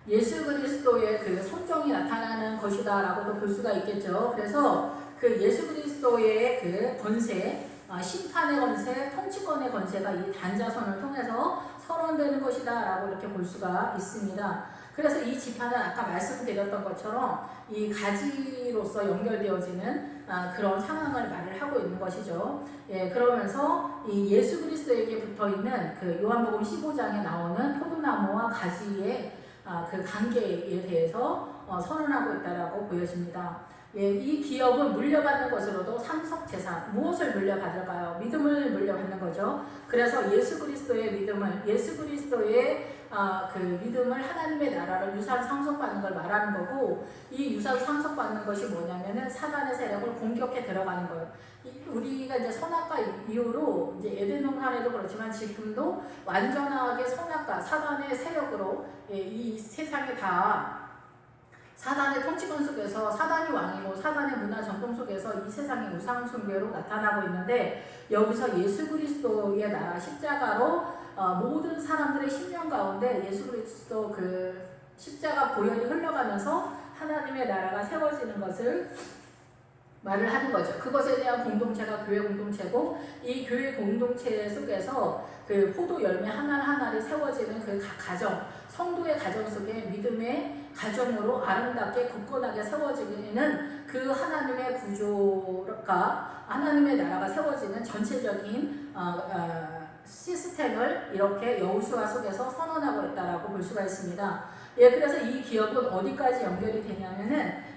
예수 그리스도의 그 손정이 나타나는 것이다라고도 볼 수가 있겠죠. 그래서 그 예수 그리스도의 그 권세, 심판의 권세, 통치권의 권세가 이 단자손을 통해서 선언되는 것이다라고 이렇게 볼 수가 있습니다. 그래서 이 지파는 아까 말씀드렸던 것처럼 이 가지로서 연결되어지는 그런 상황을 말을 하고 있는 것이죠. 예, 그러면서 이 예수 그리스도에게 붙어 있는 그 요한복음 15장에 나오는 포도나무와 가지의 그 관계에 대해서 선언하고 있다라고 보여집니다. 예, 이 기업은 물려받는 것으로도 상속재산, 무엇을 물려받을까요? 믿음을 물려받는 거죠. 그래서 예수 그리스도의 믿음을, 예수 그리스도의 그 믿음을 하나님의 나라를 유산 상속받는 걸 말하는 거고, 이 유산 상속받는 것이 뭐냐면은 사단의 세력을 공격해 들어가는 거예요. 우리가 이제 선악과 이후로 이제 에덴 동산에도 그렇지만 지금도 완전하게 선악과 사단의 세력으로 이 세상에 다 사단의 통치권 속에서 사단이 왕이고 사단의 문화 전통 속에서 이 세상의 우상 숭배로 나타나고 있는데 여기서 예수 그리스도의 나라 십자가로 모든 사람들의 심령 가운데 예수 그리스도 그 십자가 보혈이 흘러가면서 하나님의 나라가 세워지는 것을 말을 하는 거죠. 그것에 대한 공동체가 교회 공동체고 이 교회 공동체 속에서 그 포도 열매 하나하나를 세워지는 그 가정, 성도의 가정 속에 믿음의 가정으로 아름답게 굳건하게 세워지는 그 하나님의 구조가 하나님의 나라가 세워지는 전체적인 시스템을 이렇게 여호수아 속에서 선언하고 있다라고 볼 수가 있습니다. 예, 그래서 이 기업은 어디까지 연결이 되냐면은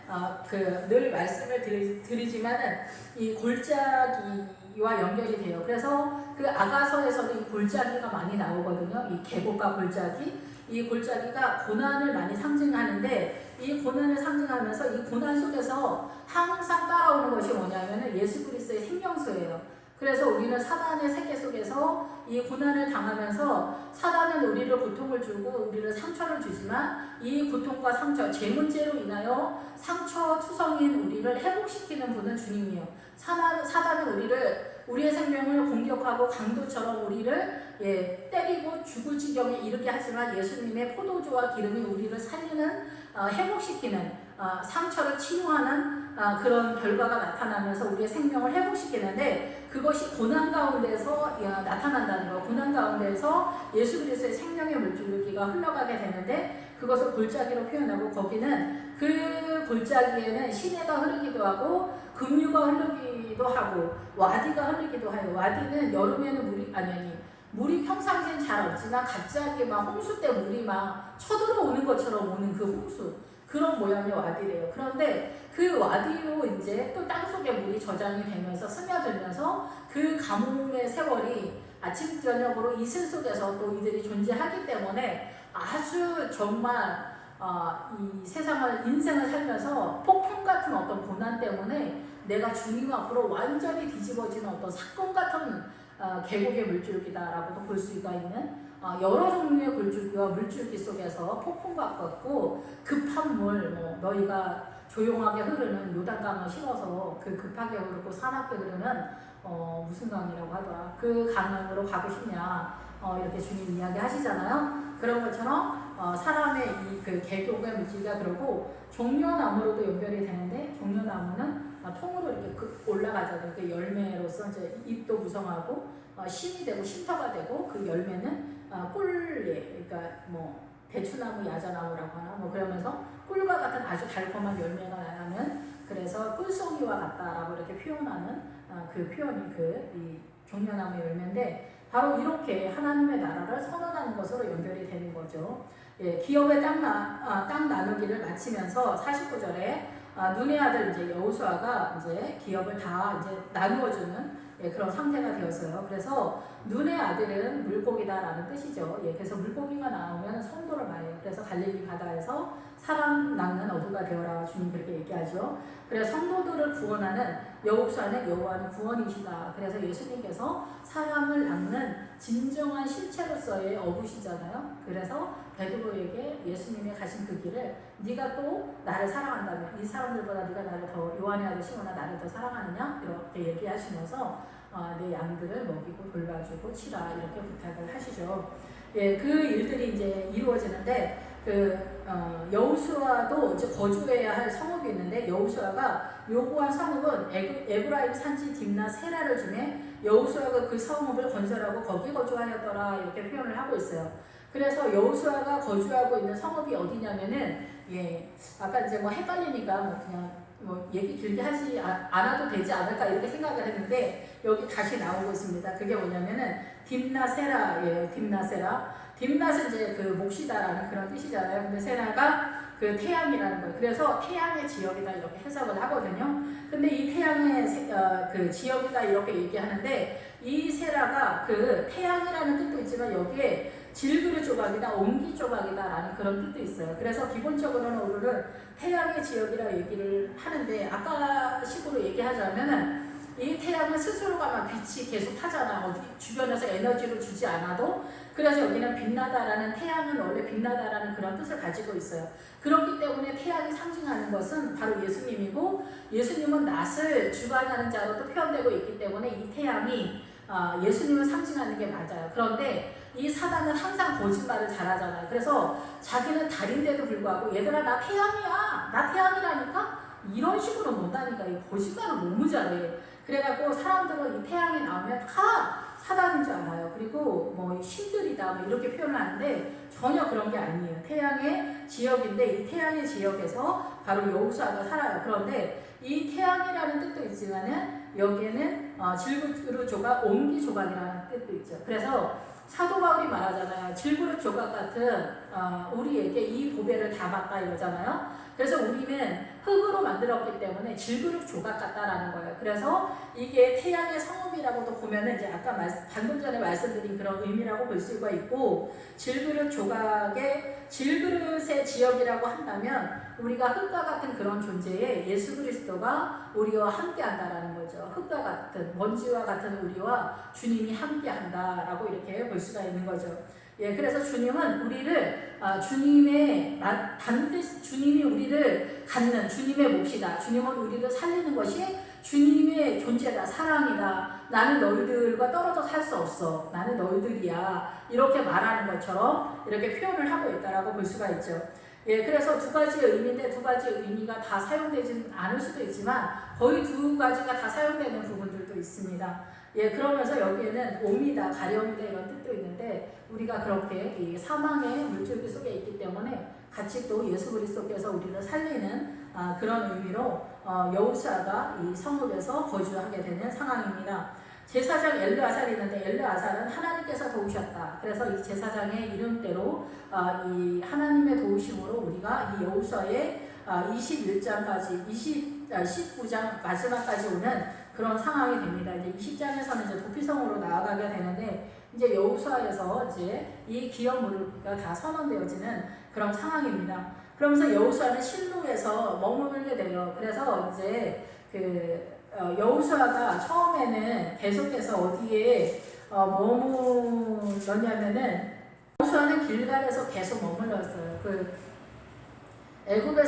늘 말씀을 드리지만은 이 골짜기와 연결이 돼요. 그래서 그 아가서에서도 이 골짜기가 많이 나오거든요. 이 계곡과 골짜기. 이 골짜기가 고난을 많이 상징하는데 이 고난을 상징하면서 이 고난 속에서 항상 따라오는 것이 뭐냐면은 예수 그리스도의 생명수예요. 그래서 우리는 사단의 세계 속에서 이 고난을 당하면서 사단은 우리를 고통을 주고 우리를 상처를 주지만 이 고통과 상처, 죄 문제로 인하여 상처투성인 우리를 회복시키는 분은 주님이에요. 사단은 우리의 생명을 공격하고 강도처럼 우리를 때리고 죽을 지경에 이르게 하지만 예수님의 포도주와 기름이 우리를 살리는 회복시키는 상처를 치유하는 그런 결과가 나타나면서 우리의 생명을 회복시키는데 그것이 고난 가운데서 나타난다는 거. 고난 가운데서 예수 그리스도의 생명의 물줄기가 흘러가게 되는데 그것을 골짜기로 표현하고 거기는 그 골짜기에는 시내가 흐르기도 하고 급류가 흐르기도 하고 와디가 흐르기도 해요. 와디는 여름에는 물이 평상시엔 잘 없지만 갑자기 막 홍수 때 물이 막 쳐들어오는 것처럼 오는 그 홍수 그런 모양의 와디래요. 그런데 그 와디로 이제 또 땅속에 물이 저장이 되면서 스며들면서 그 가뭄의 세월이 아침 저녁으로 이슬 속에서 또 이들이 존재하기 때문에 아주 정말 이 인생을 살면서 폭풍 같은 어떤 고난 때문에 내가 주님 앞으로 완전히 뒤집어지는 어떤 사건 같은 계곡의 물줄기다라고도 볼 수가 있는 여러 종류의 물줄기와 물줄기 속에서 폭풍 같고 급한 물, 너희가 조용하게 흐르는 요단강을 실어서 그 급하게 흐르고 사납게 흐르는 무슨 강이라고 하더라. 그 강으로 가고 싶냐. 이렇게 주님 이야기 하시잖아요. 그런 것처럼 사람의 그 계곡의 물질과 그러고 종려나무로도 연결이 되는데 종려나무는 통으로 이렇게 올라가잖아요. 그 열매로서 이제 잎도 무성하고 심이 되고 쉼터가 되고 그 열매는 꿀예, 그러니까 대추나무, 야자나무라고 하나 그러면서 꿀과 같은 아주 달콤한 열매가 나면 그래서 꿀송이와 같다라고 이렇게 표현하는 그 표현이 이 종려나무 열매인데 바로 이렇게 하나님의 나라를 선언하는 것으로 연결이 되는 거죠. 예, 기업의 땅 나누기를 마치면서 49절에 눈의 아들 이제 여호수아가 이제 기업을 다 이제 나누어주는 그런 상태가 되었어요. 그래서 눈의 아들은 물고기다라는 뜻이죠. 그래서 물고기가 나오면 성도를 말해요. 그래서 갈릴리 바다에서 사람 낚는 어부가 되어라 주님 그렇게 얘기하죠. 그래서 성도들을 구원하는 여호수아는 여호와는 구원이시다. 그래서 예수님께서 사람을 낚는 진정한 실체로서의 어부시잖아요. 그래서 베드로에게 예수님이 가신 그 길을 네가 또 나를 사랑한다면 이 사람들보다 네가 나를 더 요한의 아들 시몬아 나를 더 사랑하느냐 이렇게 얘기하시면서 내 양들을 먹이고 돌봐주고 치라 이렇게 부탁을 하시죠. 예, 그 일들이 이제 이루어지는데 여호수아도 이제 거주해야 할 성읍이 있는데 여호수아가 요구한 성읍은 에브라임 산지 딥나 세라를 주매 여호수아가 그 성읍을 건설하고 거기 거주하였더라 이렇게 표현을 하고 있어요. 그래서 여호수아가 거주하고 있는 성읍이 어디냐면은 아까 이제 헷갈리니까 그냥 얘기 길게 하지 않아도 되지 않을까 이렇게 생각을 했는데 여기 다시 나오고 있습니다. 그게 뭐냐면은 딥나세라, 딥나세라. 딥낫은 이제 그 몫이다라는 그런 뜻이잖아요. 근데 세라가 그 태양이라는 거예요. 그래서 태양의 지역이다 이렇게 해석을 하거든요. 근데 이 태양의 그 지역이다 이렇게 얘기하는데 이 세라가 그 태양이라는 뜻도 있지만 여기에 질그릇 조각이다, 옹기 조각이다라는 그런 뜻도 있어요. 그래서 기본적으로는 우리는 태양의 지역이라고 얘기를 하는데 아까 식으로 얘기하자면은 이 태양은 스스로가 막 빛이 계속 타잖아. 어디 주변에서 에너지를 주지 않아도. 그래서 여기는 빛나다라는 태양은 원래 빛나다라는 그런 뜻을 가지고 있어요. 그렇기 때문에 태양이 상징하는 것은 바로 예수님이고 예수님은 낫을 주관하는 자로도 표현되고 있기 때문에 이 태양이 예수님을 상징하는 게 맞아요. 그런데 이 사단은 항상 거짓말을 잘하잖아요. 그래서 자기는 달인데도 불구하고 얘들아 나 태양이야. 나 태양이라니까? 이런 식으로 논다니까. 이 거짓말을 너무 잘해. 그래갖고 사람들은 이 태양이 나오면 다 사단인 줄 알아요. 그리고 신들이다 이렇게 표현하는데 전혀 그런 게 아니에요. 태양의 지역인데 이 태양의 지역에서 바로 여호수아가 살아요. 그런데 이 태양이라는 뜻도 있지만은 여기에는 질그릇 조각, 옹기 조각이라는 뜻도 있죠. 그래서 사도 바울이 말하잖아요. 질그릇 조각 같은 우리에게 이 보배를 담았다 이러잖아요. 그래서 우리는 흙으로 만들었기 때문에 질그릇 조각 같다라는 거예요. 그래서 이게 태양의 성읍이라고도 보면은 이제 아까 방금 전에 말씀드린 그런 의미라고 볼 수가 있고 질그릇 조각의 질그릇의 지역이라고 한다면 우리가 흙과 같은 그런 존재에 예수 그리스도가 우리와 함께한다라는 거죠. 흙과 같은 먼지와 같은 우리와 주님이 함께한다라고 이렇게 볼 수가 있는 거죠. 그래서 주님은 우리를 반드시 주님이 우리를 갖는 주님의 몫이다. 주님은 우리를 살리는 것이 주님의 존재다. 사랑이다. 나는 너희들과 떨어져 살 수 없어. 나는 너희들이야. 이렇게 말하는 것처럼 이렇게 표현을 하고 있다라고 볼 수가 있죠. 그래서 두 가지의 의미인데 두 가지의 의미가 다 사용되지는 않을 수도 있지만 거의 두 가지가 다 사용되는 부분들도 있습니다. 그러면서 여기에는 옴이다, 가령이다 이런 뜻도 있는데 우리가 그렇게 이 사망의 물줄기 속에 있기 때문에 같이 또 예수 그리스도께서 우리를 살리는 그런 의미로 여호수아가 이 성읍에서 거주하게 되는 상황입니다. 제사장 엘르아살이 있는데 엘르아살은 하나님께서 도우셨다. 그래서 이 제사장의 이름대로 이 하나님의 도우심으로 우리가 이 여호수아의 21장까지 19장 마지막까지 오는 그런 상황이 됩니다. 이제 20장에서는 이제 도피성으로 나아가게 되는데 이제 여호수아에서 이제 이 기업물가 다 선언되어지는 그런 상황입니다. 그러면서 여호수아는 실로에서 머물게 돼요. 그래서 이제 여호수아가 처음에는 계속해서 어디에 머물렀냐면은 여호수아는 길갈에서 계속 머물렀어요. 애굽의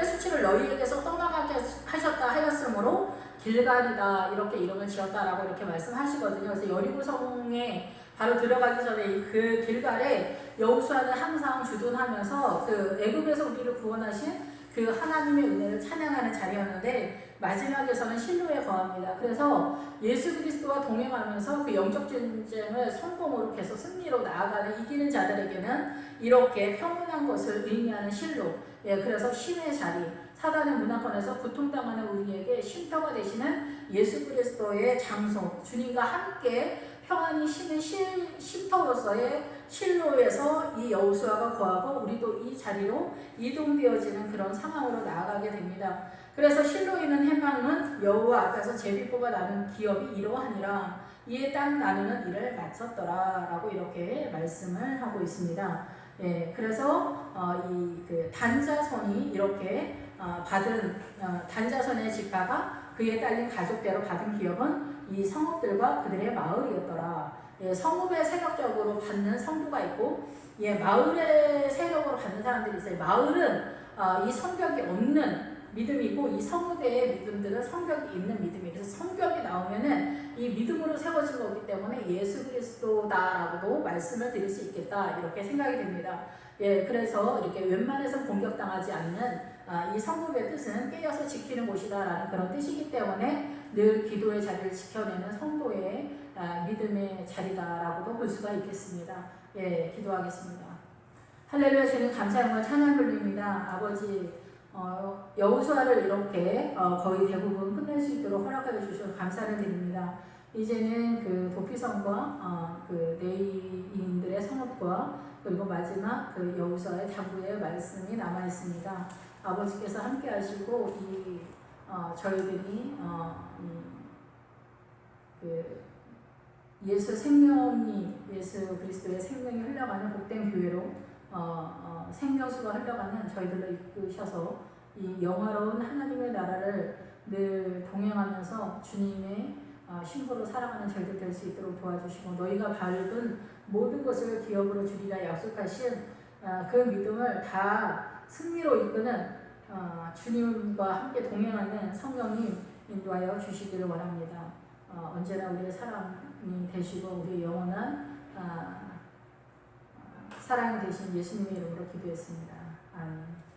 수치를 너희에게서 떠나가게 하셨다 하였으므로 길갈이다 이렇게 이름을 지었다라고 이렇게 말씀하시거든요. 그래서 여리고성에 바로 들어가기 전에 그 길갈에 여호수아는 항상 주둔하면서 애굽에서 우리를 구원하신 그 하나님의 은혜를 찬양하는 자리였는데 마지막에서는 실로에 거합니다. 그래서 예수 그리스도와 동행하면서 그 영적 전쟁을 성공으로 계속 승리로 나아가는 이기는 자들에게는 이렇게 평온한 것을 의미하는 실로, 그래서 쉼의 자리, 사단의 문화권에서 고통당하는 우리에게 쉼터가 되시는 예수 그리스도의 장소, 주님과 함께 평안히 쉬는 쉼터로서의 실로에서 이 여호수아가 거하고 우리도 이 자리로 이동되어지는 그런 상황으로 나아가게 됩니다. 그래서 실로에 있는 해망은 여호와 앞에서 제비뽑아 나눈 기업이 이러하니라 이에 땅 나누는 일을 마쳤더라 라고 이렇게 말씀을 하고 있습니다. 그래서 단자손이 이렇게 받은 단자손의 지파가 그에 딸린 가족대로 받은 기업은 이 성읍들과 그들의 마을이었더라. 성읍의 세력적으로 받는 성도가 있고 마을의 세력으로 받는 사람들이 있어요. 마을은 이 성벽이 없는 믿음이고 이 성읍의 믿음들은 성벽이 있는 믿음이에요. 그래서 성벽이 나오면은 이 믿음으로 세워진 거기 때문에 예수 그리스도다라고도 말씀을 드릴 수 있겠다 이렇게 생각이 됩니다. 그래서 이렇게 웬만해서 공격당하지 않는 이 성읍의 뜻은 깨어서 지키는 곳이다라는 그런 뜻이기 때문에 늘 기도의 자리를 지켜내는 성도의 믿음의 자리다라고도 볼 수가 있겠습니다. 기도하겠습니다. 할렐루야. 주님 감사 영광 찬양 돌립니다. 아버지 여호수아를 이렇게 거의 대부분 끝낼 수 있도록 허락하여 주셔서 감사를 드립니다. 이제는 그 도피성과 그 레위인들의 성읍과 그리고 마지막 그 여호수아의 당부의 말씀이 남아 있습니다. 아버지께서 함께 하시고 저희들이 예수 그리스도의 생명이 흘러가는 복된 교회로 생명수가 흘러가는 저희들로 이끄셔서 이 영화로운 하나님의 나라를 늘 동행하면서 주님의 신부로 살아가는 저희들 될 수 있도록 도와주시고 너희가 밟은 모든 것을 기업으로 주리라 약속하신 그 믿음을 다 승리로 이끄는 주님과 함께 동행하는 성령님 인도하여 주시기를 원합니다. 언제나 우리의 사랑이 되시고 우리의 영원한 사랑이 되신 예수님의 이름으로 기도했습니다. 아멘.